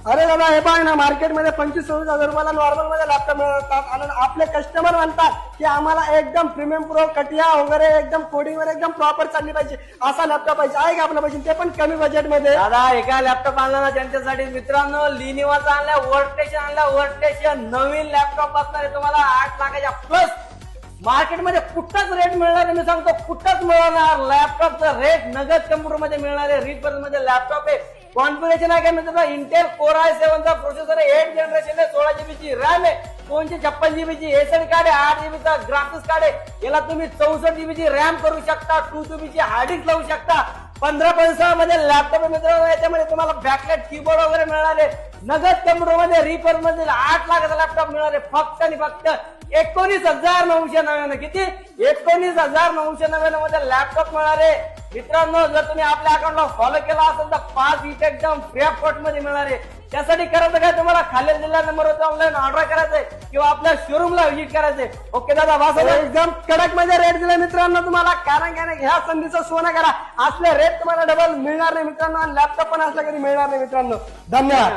अरे दादा हे बघ ना, मार्केटमध्ये 25-26 हजार रुपयाला नॉर्मल मध्ये लॅपटॉप मिळतात आणि आपले कस्टमर म्हणतात की आम्हाला एकदम प्रीमियम प्रो कटिया वगैरे एकदम कोडिंग वगैरे एकदम प्रॉपर चालली पाहिजे, असा लॅपटॉप पाहिजे आहे का आपलं पाहिजे, ते पण कमी बजेटमध्ये. दादा एका लॅपटॉप आणला ना त्यांच्यासाठी मित्रांनो, लिनिवाचा आणला, वर्कस्टेशन आणला, वर्कस्टेशन नवीन लॅपटॉप असणार आहे तुम्हाला 8 लाखाच्या प्लस. मार्केटमध्ये कुठलाच रेट मिळणार नाही, मी सांगतो कुठलाच मिळणार. लॅपटॉपचा रेट नगद कम्प्युटरमध्ये मिळणार आहे. रिफर मध्ये लॅपटॉप आहे. कॉन्फिगरेशन आहे काय मित्रांनो, इंटेल कोर i7 चा प्रोसेसर आहे, 8 जनरेशन आहे, 16 GB ची रॅम आहे, 256 GB ची एसएडी कार्ड आहे, 8 GB चा ग्राफिक्स कार्ड आहे. याला तुम्ही 64 GB ची रॅम करू शकता, 2 GB ची हार्ड डिस्क लावू शकता. 15.6 मध्ये लॅपटॉप मित्रांनो, याच्यामध्ये तुम्हाला बॅकलाइट कीबोर्ड वगैरे मिळणार आहे. नगद कम्प्युटर मध्ये रिफर मध्ये 8 लाखाचा लॅपटॉप मिळणार आहे फक्त आणि फक्त 19,999. किती? 19,999 मध्ये लॅपटॉप मिळणार आहे. मित्रांनो जर तुम्ही आपल्या अकाउंटला फॉलो केला असेल तर 5 वीक एकदम फ्री ऑफ कॉस्ट मध्ये मिळणार आहे. त्यासाठी करायचं काय, तुम्हाला खालील दिलेल्या नंबरवर ऑनलाईन ऑर्डर करायचंय किंवा आपल्या शोरूमला व्हिजिट करायचंय. ओके दादा, वास एकदम कडक मध्ये रेट दिले मित्रांनो तुम्हाला, कारण काय नाही ह्या संधीचं सोनं करा. असले रेट तुम्हाला डबल मिळणार नाही मित्रांनो, आणि लॅपटॉप पण असल्या कधी मिळणार नाही मित्रांनो. धन्यवाद.